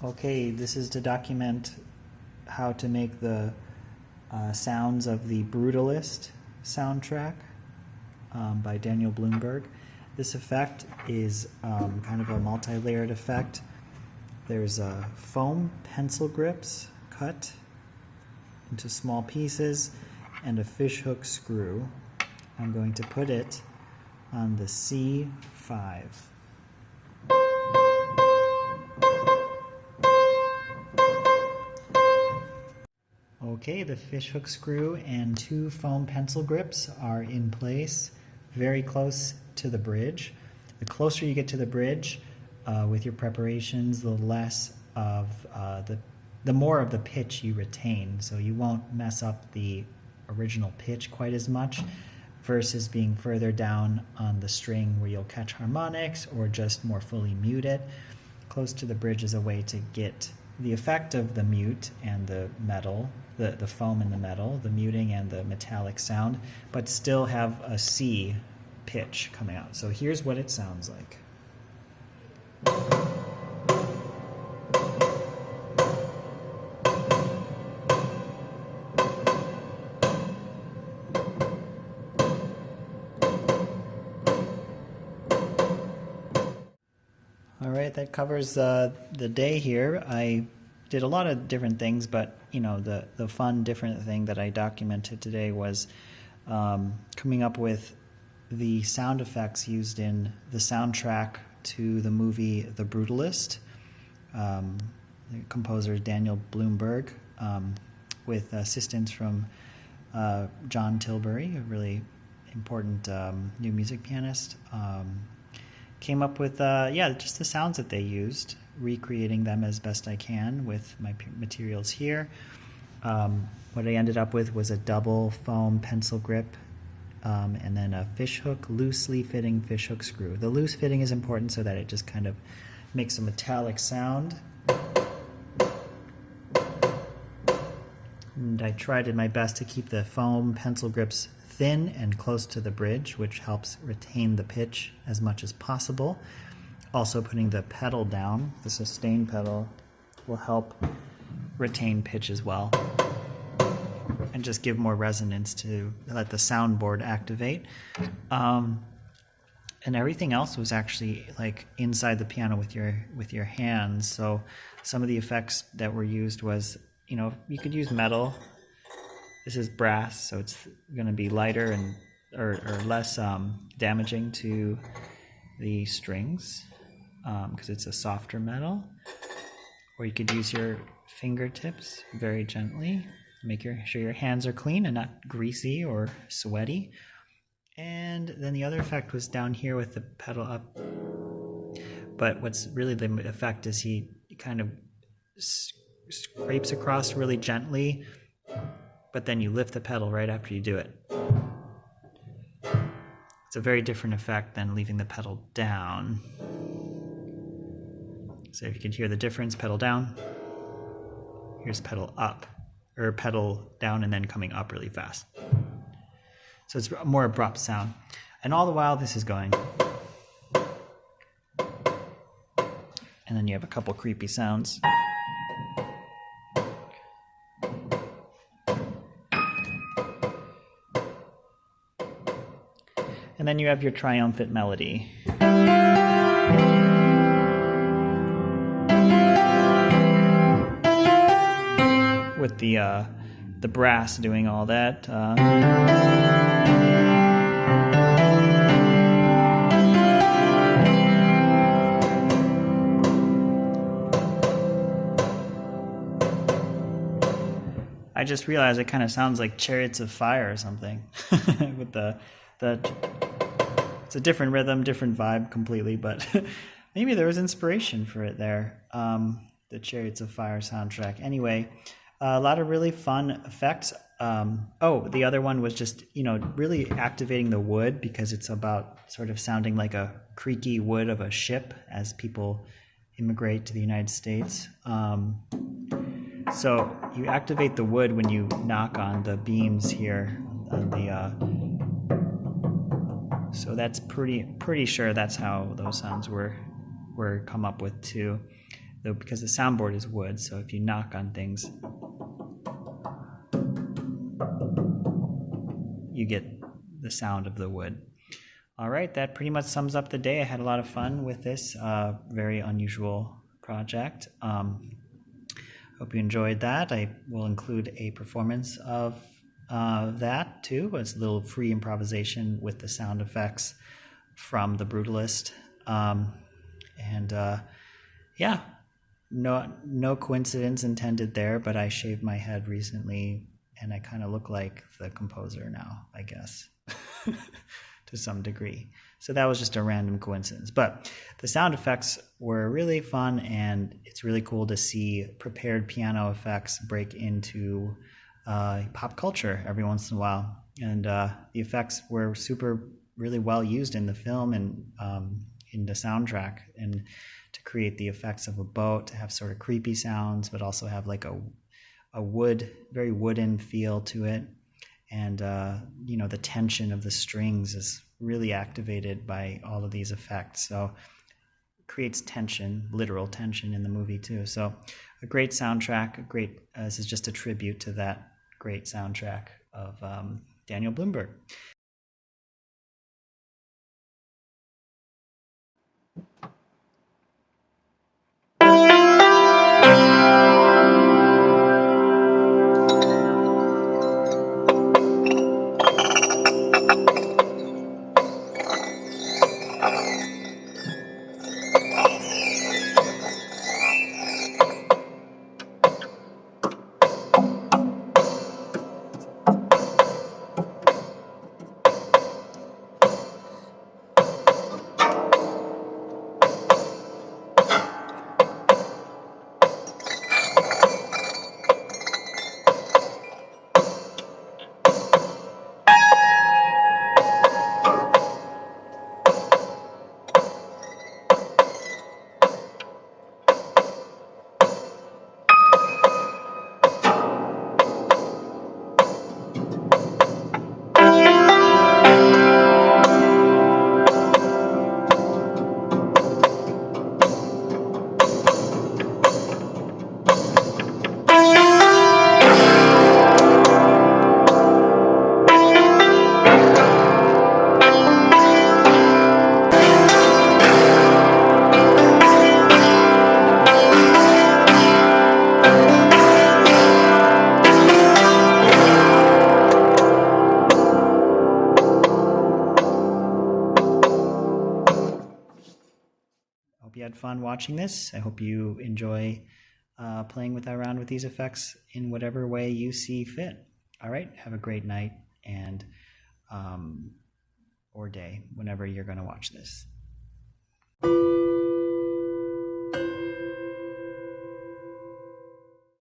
Okay, this is to document how to make the sounds of the Brutalist soundtrack by Daniel Blumberg. This effect is kind of a multi-layered effect. There's foam pencil grips cut into small pieces and a fishhook screw. I'm going to put it on the C5. Okay, the fishhook screw and two foam pencil grips are in place, very close to the bridge. The closer you get to the bridge with your preparations, the less of the more of the pitch you retain. So you won't mess up the original pitch quite as much versus being further down on the string where you'll catch harmonics or just more fully mute it. Close to the bridge is a way to get the effect of the mute and the metal, the foam and the metal, the muting and the metallic sound, but still have a C pitch coming out. So here's what it sounds like. All right, that covers the day here. I did a lot of different things, but you know, the fun different thing that I documented today was coming up with the sound effects used in the soundtrack to the movie The Brutalist. The composer Daniel Blumberg, with assistance from John Tilbury, a really important new music pianist. Came up with just the sounds that they used, recreating them as best I can with my materials here. What I ended up with was a double foam pencil grip and then a fishhook, loosely fitting fishhook screw. The loose fitting is important so that it just kind of makes a metallic sound. And I tried my best to keep the foam pencil grips thin and close to the bridge, which helps retain the pitch as much as possible. Also putting the pedal down, the sustain pedal, will help retain pitch as well and just give more resonance to let the soundboard activate. And everything else was actually like inside the piano with your hands. So some of the effects that were used was, you know, you could use metal. This is brass, so it's going to be lighter and or less damaging to the strings because it's a softer metal. Or you could use your fingertips very gently. Make sure your hands are clean and not greasy or sweaty. And then the other effect was down here with the pedal up. But what's really the effect is he kind of scrapes across really gently, but then you lift the pedal right after you do it. It's a very different effect than leaving the pedal down. So if you can hear the difference, pedal down, here's pedal up, or pedal down and then coming up really fast. So it's a more abrupt sound. And all the while this is going. And then you have a couple creepy sounds. And then you have your triumphant melody. With the brass doing all that. I just realized it kind of sounds like Chariots of Fire or something with the it's a different rhythm, different vibe completely, but maybe there was inspiration for it there. The Chariots of Fire soundtrack. Anyway, a lot of really fun effects. The other one was just, you know, really activating the wood because it's about sort of sounding like a creaky wood of a ship as people immigrate to the United States. So you activate the wood when you knock on the beams here on the so that's pretty sure that's how those sounds were come up with too. though, because the soundboard is wood, so if you knock on things, you get the sound of the wood. All right, that pretty much sums up the day. I had a lot of fun with this very unusual project. Hope you enjoyed that. I will include a performance of that too. It's a little free improvisation with the sound effects from the Brutalist. Yeah, no coincidence intended there, but I shaved my head recently and I kind of look like the composer now, I guess, to some degree. So that was just a random coincidence. But the sound effects were really fun, and it's really cool to see prepared piano effects break into pop culture every once in a while. And the effects were really well used in the film and in the soundtrack, and to create the effects of a boat, to have sort of creepy sounds, but also have like a very wooden feel to it. And, the tension of the strings is really activated by all of these effects. So it creates tension, literal tension in the movie too. So a great soundtrack, this is just a tribute to that great soundtrack of Daniel Blumberg. Hope you had fun watching this. I hope you enjoy playing around with these effects in whatever way you see fit. All right, have a great night and or day whenever you're going to watch this.